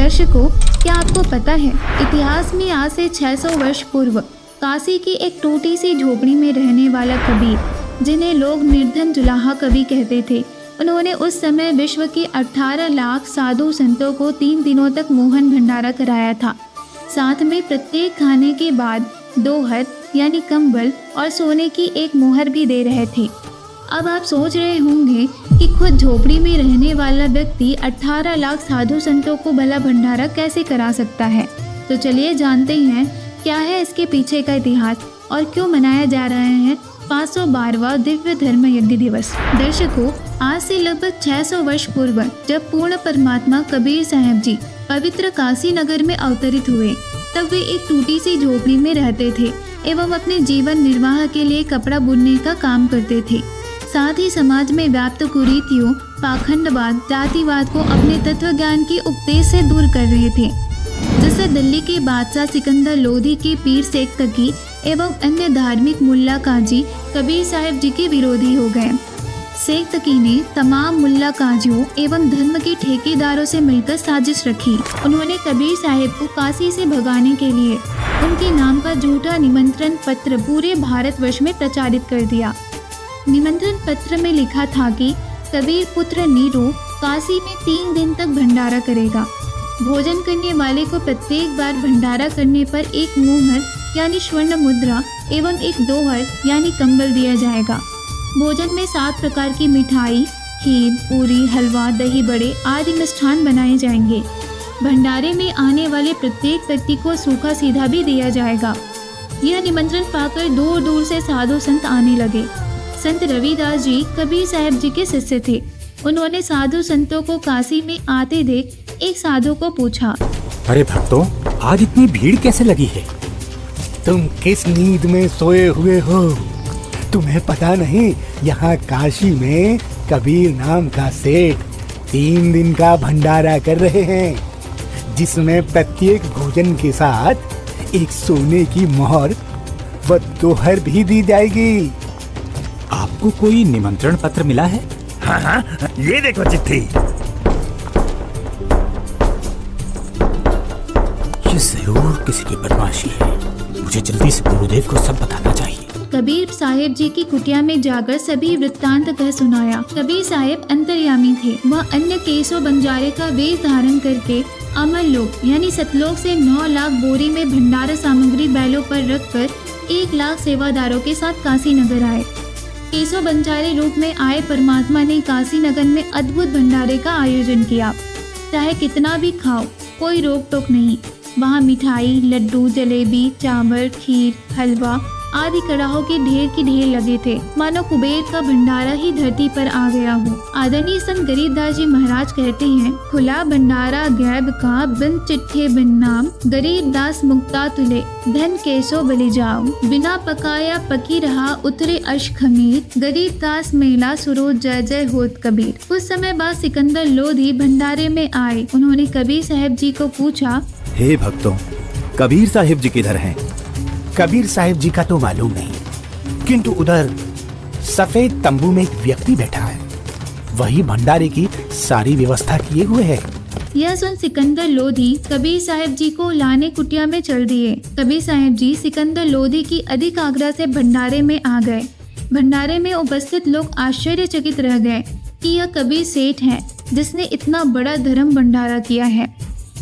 दर्शकों, क्या आपको पता है इतिहास में आज से 600 वर्ष पूर्व काशी की एक टूटी सी झोपड़ी में रहने वाला कबीर, जिन्हें लोग निर्धन जुलाहा कवि कहते थे, उन्होंने उस समय विश्व के 18 लाख साधु संतों को 3 दिनों तक मोहन भंडारा कराया था। साथ में प्रत्येक खाने के बाद 2 हथ यानी कंबल और सोने की एक मोहर भी दे रहे थे। अब आप सोच रहे होंगे कि खुद झोपड़ी में रहने वाला व्यक्ति 18 लाख साधु संतों को भला भंडारा कैसे करा सकता है। तो चलिए जानते हैं क्या है इसके पीछे का इतिहास और क्यों मनाया जा रहा है 512वां दिव्य धर्म यज्ञ दिवस। दर्शकों, आज से लगभग 600 वर्ष पूर्व जब पूर्ण परमात्मा कबीर साहब जी पवित्र काशी नगर में अवतरित हुए, तब वे एक टूटी सी झोपड़ी में रहते थे एवं अपने जीवन निर्वाह के लिए कपड़ा बुनने का काम करते थे। साथ ही समाज में व्याप्त कुरीतियों, पाखंडवाद, जातिवाद को अपने तत्व ज्ञान के उपदेश से दूर कर रहे थे, जिससे दिल्ली के बादशाह सिकंदर लोधी के पीर शेख तकी एवं अन्य धार्मिक मुल्ला काजी कबीर साहब जी के विरोधी हो गए। शेख तकी ने तमाम मुल्ला काजियों एवं धर्म के ठेकेदारों से मिलकर साजिश रखी। उन्होंने कबीर साहब को काशी से भगाने के लिए उनके नाम का झूठा निमंत्रण पत्र पूरे भारतवर्ष में प्रचारित कर दिया। निमंत्रण पत्र में लिखा था कि कबीर पुत्र नीरू काशी में 3 दिन तक भंडारा करेगा। भोजन करने वाले को प्रत्येक बार भंडारा करने पर एक मोहर यानी स्वर्ण मुद्रा एवं एक 2 हथ यानी कंबल दिया जाएगा। भोजन में 7 प्रकार की मिठाई, खीर, पूरी, हलवा, दही बड़े आदि मिष्ठान बनाए जाएंगे। भंडारे में आने वाले प्रत्येक व्यक्ति को सूखा सीधा भी दिया जाएगा। यह निमंत्रण पाकर दूर दूर से साधु संत आने लगे। संत रविदास जी कबीर साहब जी के शिष्य थे। उन्होंने साधु संतों को काशी में आते देख एक साधु को पूछा, अरे भक्तों, आज इतनी भीड़ कैसे लगी है? तुम किस नींद में सोए हुए हो? तुम्हें पता नहीं यहाँ काशी में कबीर नाम का सेठ 3 दिन का भंडारा कर रहे हैं, जिसमें प्रत्येक भोजन के साथ एक सोने की मोहर व 2 हर भी दी जाएगी। आपको कोई निमंत्रण पत्र मिला है? हाँ, ये देखो चिट्ठी। ये जरूर किसी की बदमाशी है। मुझे जल्दी से गुरुदेव को सब बताना चाहिए। कबीर साहेब जी की कुटिया में जाकर सभी वृत्तांत कह सुनाया। कबीर साहेब अंतर्यामी थे। वह अन्य केसो बंजारे का वेश धारण करके अमर लोक यानी सतलोक से 9 लाख बोरी में भंडारा सामग्री बैलों पर रखकर 1 लाख सेवादारों के साथ काशी नगर आए। केसो बंजारे रूप में आए परमात्मा ने काशी नगर में अद्भुत भंडारे का आयोजन किया। चाहे कितना भी खाओ, कोई रोक टोक नहीं। वहाँ मिठाई, लड्डू, जलेबी, चावल, खीर, हलवा आदि कड़ाहों के ढेर की ढेर लगे थे, मानो कुबेर का भंडारा ही धरती पर आ गया हो। आदरणीय संत गरीबदास जी महाराज कहते हैं, खुला भंडारा गैब का बिन चिट्ठे बिन नाम, गरीबदास मुक्ता तुले धन केसो बलि जाओ, बिना पकाया पकी रहा उतरे अश खमीर, गरीबदास मेला सुरो जय जय होत कबीर। कुछ समय बाद सिकंदर लोधी भंडारे में आए। उन्होंने कबीर साहब जी को पूछा, हे भक्तों, कबीर साहिब जी किधर हैं? कबीर साहिब जी का तो मालूम नहीं, किंतु उधर सफेद तंबू में एक व्यक्ति बैठा है, वही भंडारे की सारी व्यवस्था किए हुए है। यह सुन सिकंदर लोधी कबीर साहब जी को लाने कुटिया में चल दिए। कबीर साहब जी सिकंदर लोधी की अधिक आग्रह से भंडारे में आ गए। भंडारे में उपस्थित लोग आश्चर्यचकित रह गए कि यह कबीर सेठ है जिसने इतना बड़ा धर्म भंडारा किया है।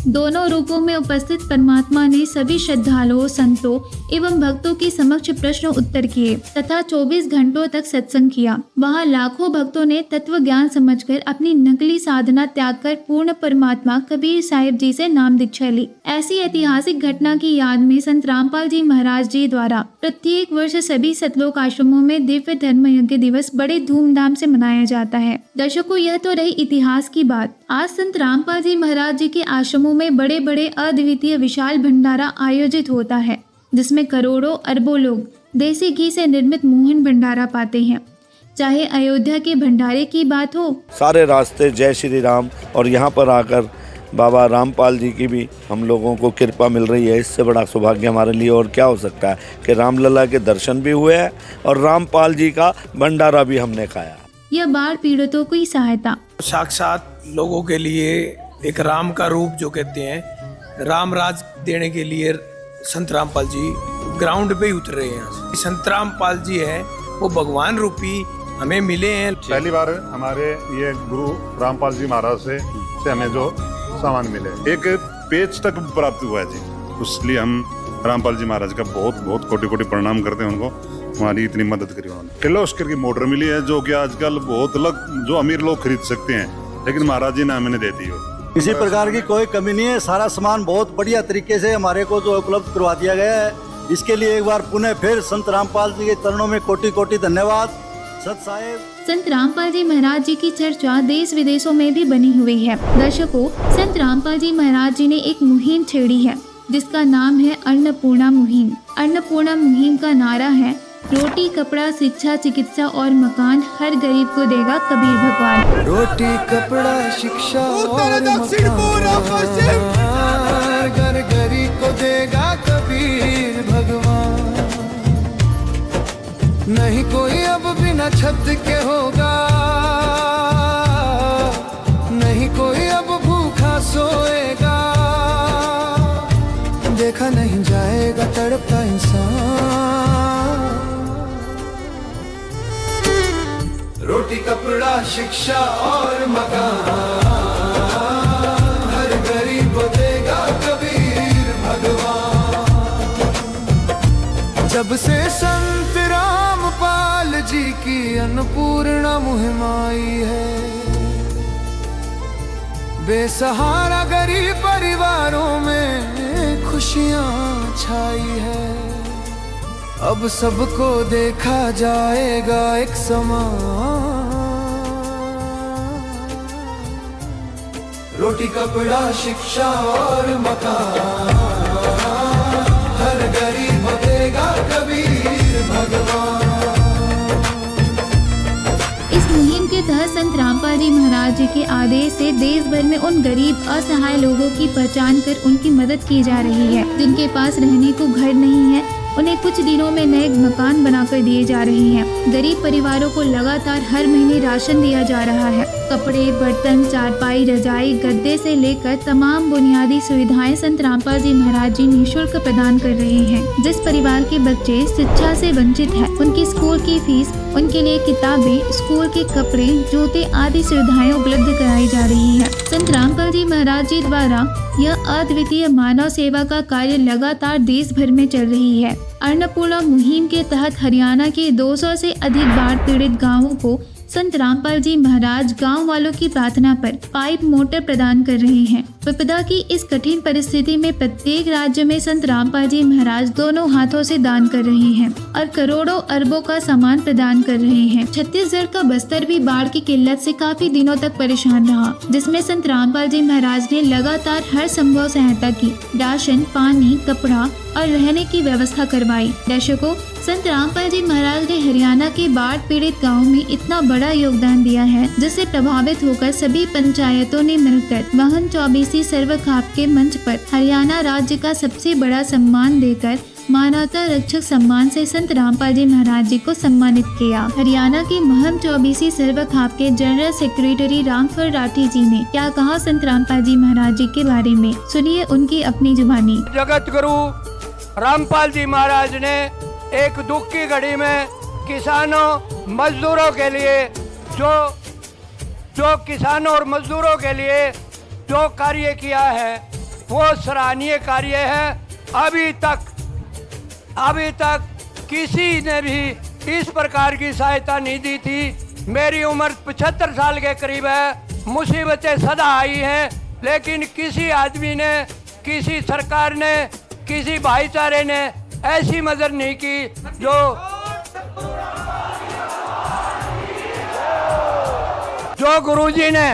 दोनों रूपों में उपस्थित परमात्मा ने सभी श्रद्धालुओं, संतों एवं भक्तों के समक्ष प्रश्न उत्तर किए तथा 24 घंटों तक सत्संग किया। वहाँ लाखों भक्तों ने तत्व ज्ञान समझकर अपनी नकली साधना त्याग कर पूर्ण परमात्मा कबीर साहिब जी से नाम दीक्षा ली। ऐसी ऐतिहासिक घटना की याद में संत रामपाल जी महाराज जी द्वारा प्रत्येक वर्ष सभी सतलोक आश्रमों में दिव्य धर्म यज्ञ दिवस बड़े धूमधाम से मनाया जाता है। दर्शकों, यह तो रही इतिहास की बात। आज संत रामपाल जी महाराज जी के आश्रमों में बड़े बड़े अद्वितीय विशाल भंडारा आयोजित होता है, जिसमें करोड़ों अरबों लोग देसी घी से निर्मित मोहन भंडारा पाते हैं। चाहे अयोध्या के भंडारे की बात हो, सारे रास्ते जय श्री राम, और यहाँ पर आकर बाबा रामपाल जी की भी हम लोगों को कृपा मिल रही है। इससे बड़ा सौभाग्य हमारे लिए और क्या हो सकता है कि रामलला के दर्शन भी हुए हैं और रामपाल जी का भंडारा भी हमने खाया। यह बाढ़ पीड़ितों की सहायता, साक्षात लोगों के लिए एक राम का रूप जो कहते हैं, राम राज देने के लिए संत रामपाल जी ग्राउंड पे ही उतरे हैं। संत रामपाल जी है वो भगवान रूपी हमें मिले हैं। पहली बार हमारे ये गुरु रामपाल जी महाराज से हमें जो सामान मिले, एक पेज तक प्राप्त हुआ है जी। इसलिए हम रामपाल जी महाराज का बहुत बहुत कोटि कोटि प्रणाम करते हैं उनको, हमारी इतनी मदद करी उन्होंने। किर्लोस्कर की मोटर मिली है जो कि आजकल बहुत जो अमीर लोग खरीद सकते हैं, लेकिन महाराज जी ने हमें दे दी हो। किसी प्रकार की कोई कमी नहीं है, सारा सामान बहुत बढ़िया तरीके से हमारे को जो उपलब्ध करवा दिया गया है। इसके लिए एक बार पुनः फिर संत रामपाल जी के चरणों में कोटि कोटि धन्यवाद। सत साहेब। संत रामपाल जी महाराज जी की चर्चा देश विदेशों में भी बनी हुई है। दर्शकों, संत रामपाल जी महाराज जी ने एक मुहिम छेड़ी है जिसका नाम है अन्नपूर्णा मुहिम। अन्नपूर्णा मुहिम का नारा है, रोटी कपड़ा शिक्षा चिकित्सा और मकान हर गरीब को देगा कबीर भगवान। रोटी कपड़ा शिक्षा और मकान हर गरीब को देगा कबीर भगवान। नहीं कोई अब बिना छत के होगा, नहीं कोई अब भूखा सोएगा। देखा नहीं जाएगा तड़पता इंसान। रोटी कपड़ा शिक्षा और मकान हर गरीब को देगा कबीर भगवान। जब से संत रामपाल जी की अन्नपूर्णा मुहिम आई है, बेसहारा गरीब परिवारों में खुशियां छाई है। अब सबको देखा जाएगा एक समान। रोटी कपड़ा शिक्षा और मकान हर गरीब देगा कबीर भगवान। इस मुहिम के तहत संत रामपाल जी महाराज जी के आदेश से देश भर में उन गरीब असहाय लोगों की पहचान कर उनकी मदद की जा रही है जिनके पास रहने को घर नहीं है। उन्हें कुछ दिनों में नए मकान बनाकर दिए जा रहे हैं। गरीब परिवारों को लगातार हर महीने राशन दिया जा रहा है। कपड़े, बर्तन, चारपाई, रजाई, गद्दे से लेकर तमाम बुनियादी सुविधाएं संत रामपाल जी महाराज जी निःशुल्क प्रदान कर रहे हैं। जिस परिवार के बच्चे शिक्षा से वंचित है, उनकी स्कूल की फीस, उनके लिए किताबें, स्कूल के कपड़े, जूते आदि सुविधाएं उपलब्ध कराई जा रही है। संत रामपाल जी महाराज जी द्वारा यह अद्वितीय मानव सेवा का कार्य लगातार देश भर में चल रही है। अन्नपूर्णा मुहिम के तहत हरियाणा के 200 से अधिक बाढ़ पीड़ित गांवों को संत रामपाल जी महाराज गांव वालों की प्रार्थना पर पाइप मोटर प्रदान कर रहे हैं। विपदा की इस कठिन परिस्थिति में प्रत्येक राज्य में संत रामपाल जी महाराज दोनों हाथों से दान कर रहे हैं और करोड़ों अरबों का सामान प्रदान कर रहे हैं। छत्तीसगढ़ का बस्तर भी बाढ़ की किल्लत से काफी दिनों तक परेशान रहा, जिसमें संत रामपाल जी महाराज ने लगातार हर संभव सहायता की। राशन, पानी, कपड़ा और रहने की व्यवस्था करवाई। दर्शकों, संत रामपाल जी महाराज ने हरियाणा के बाढ़ पीड़ित गाँव में इतना बड़ा योगदान दिया है, जिससे प्रभावित होकर सभी पंचायतों ने मिलकर वाहन 24 सर्व खाप के मंच पर हरियाणा राज्य का सबसे बड़ा सम्मान देकर मानवता रक्षक सम्मान से संत रामपाल जी महाराज जी को सम्मानित किया। हरियाणा के महम 24 सर्व खाप के जनरल सेक्रेटरी रामफल राठी जी ने क्या कहा संत रामपाल जी महाराज जी के बारे में, सुनिए उनकी अपनी जुबानी। जगत गुरु रामपाल जी महाराज ने एक दुख की घड़ी में किसानों मजदूरों के लिए जो किसानों और मजदूरों के लिए जो कार्य किया है वो सराहनीय कार्य है। अभी तक किसी ने भी इस प्रकार की सहायता नहीं दी थी। मेरी उम्र 75 साल के करीब है, मुसीबतें सदा आई हैं, लेकिन किसी आदमी ने, किसी सरकार ने, किसी भाईचारे ने ऐसी मदद नहीं की जो गुरुजी ने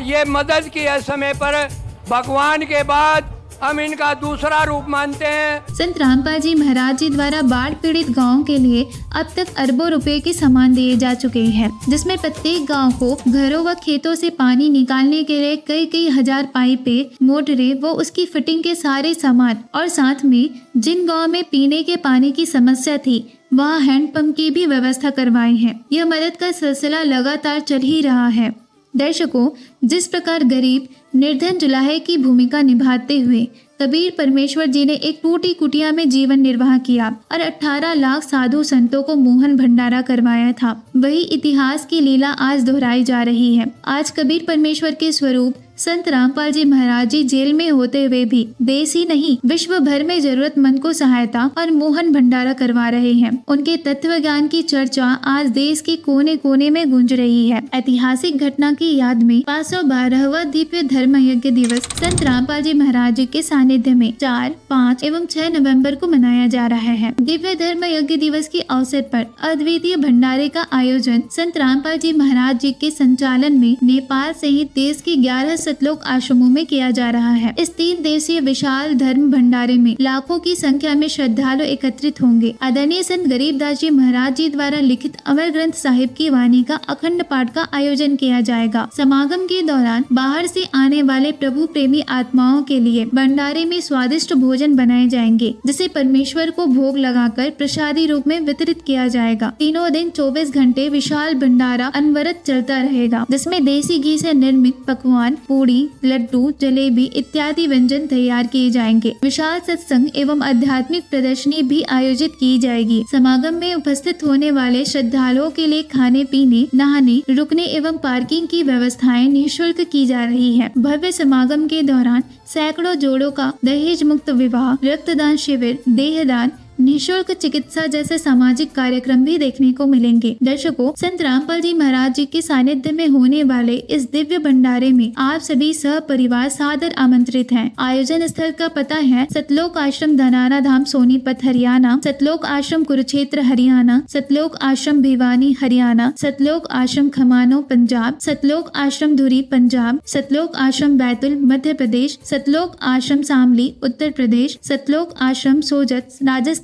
ये मदद की है समय पर। भगवान के बाद हम इनका दूसरा रूप मानते हैं। संत रामपाल जी महाराज जी द्वारा बाढ़ पीड़ित गाँव के लिए अब तक अरबों रुपए के सामान दिए जा चुके हैं, जिसमें प्रत्येक गांव को घरों व खेतों से पानी निकालने के लिए कई हजार पाइपें, मोटरें व उसकी फिटिंग के सारे सामान, और साथ में जिन गाँव में पीने के पानी की समस्या थी वहाँ हैंडपंप की भी व्यवस्था करवाई है। यह मदद का सिलसिला लगातार चल ही रहा है। दर्शकों, जिस प्रकार गरीब निर्धन जुलाहे की भूमिका निभाते हुए कबीर परमेश्वर जी ने एक टूटी कुटिया में जीवन निर्वाह किया और 18 लाख साधु संतों को मोहन भंडारा करवाया था, वही इतिहास की लीला आज दोहराई जा रही है। आज कबीर परमेश्वर के स्वरूप संत रामपाल जी महाराज जी जेल में होते हुए भी देश ही नहीं विश्व भर में जरूरतमंद को सहायता और मोहन भंडारा करवा रहे हैं। उनके तत्व ज्ञान की चर्चा आज देश के कोने कोने में गूंज रही है। ऐतिहासिक घटना की याद में 512वां दिव्य धर्म यज्ञ दिवस संत रामपाल जी महाराज जी के सानिध्य में 4, 5 एवं 6 नवंबर को मनाया जा रहा है। दिव्य धर्म यज्ञ दिवस के अवसर पर अद्वितीय भंडारे का आयोजन संत रामपाल जी महाराज जी के संचालन में नेपाल सहित देश के 11 सतलोक आश्रमों में किया जा रहा है। इस 3 दिवसीय विशाल धर्म भंडारे में लाखों की संख्या में श्रद्धालु एकत्रित होंगे। आदरणीय संत गरीबदास जी महाराज जी द्वारा लिखित अमर ग्रंथ साहिब की वाणी का अखंड पाठ का आयोजन किया जाएगा। समागम के दौरान बाहर से आने वाले प्रभु प्रेमी आत्माओं के लिए भंडारे में स्वादिष्ट भोजन बनाए जाएंगे, जिसे परमेश्वर को भोग लगाकर प्रसादी रूप में वितरित किया जाएगा। तीनों दिन 24 घंटे विशाल भंडारा अनवरत चलता रहेगा, जिसमें देसी घी से निर्मित पकवान, पूड़ी, लड्डू, जलेबी इत्यादि व्यंजन तैयार किए जाएंगे। विशाल सत्संग एवं आध्यात्मिक प्रदर्शनी भी आयोजित की जाएगी। समागम में उपस्थित होने वाले श्रद्धालुओं के लिए खाने पीने, नहाने, रुकने एवं पार्किंग की व्यवस्थाएं निःशुल्क की जा रही है। भव्य समागम के दौरान सैकड़ों जोड़ों का दहेज मुक्त विवाह, रक्तदान शिविर, देहदान, निःशुल्क चिकित्सा जैसे सामाजिक कार्यक्रम भी देखने को मिलेंगे। दर्शकों, संत रामपाल जी महाराज जी के सानिध्य में होने वाले इस दिव्य भंडारे में आप सभी सह परिवार सादर आमंत्रित हैं। आयोजन स्थल का पता है सतलोक आश्रम धनारा धाम सोनीपत हरियाणा, सतलोक आश्रम कुरुक्षेत्र हरियाणा, सतलोक आश्रम भिवानी हरियाणा, सतलोक आश्रम खमानो पंजाब, सतलोक आश्रम धुरी पंजाब, सतलोक आश्रम बैतुल मध्य प्रदेश, सतलोक आश्रम शामली उत्तर प्रदेश, सतलोक आश्रम सोजत राजस्थान,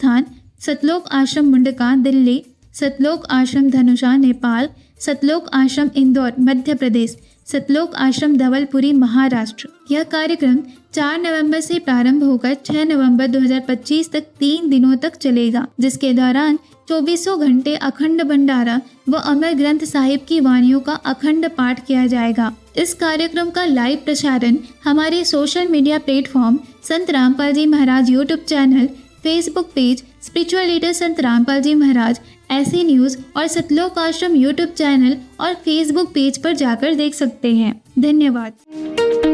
सतलोक आश्रम मुंडका दिल्ली, सतलोक आश्रम धनुषा नेपाल, सतलोक आश्रम इंदौर मध्य प्रदेश, सतलोक आश्रम धवलपुरी महाराष्ट्र। यह कार्यक्रम 4 नवंबर से प्रारंभ होकर 6 नवंबर 2025 तक 3 दिनों तक चलेगा, जिसके दौरान 24 घंटे अखंड भंडारा व अमर ग्रंथ साहिब की वाणियों का अखंड पाठ किया जाएगा। इस कार्यक्रम का लाइव प्रसारण हमारे सोशल मीडिया प्लेटफॉर्म संत Rampal ji Maharaj YouTube channel, Facebook page spiritual leader संत रामपाल जी महाराज, ऐसी न्यूज और सतलोक आश्रम यूट्यूब चैनल और फेसबुक पेज पर जाकर देख सकते हैं। धन्यवाद।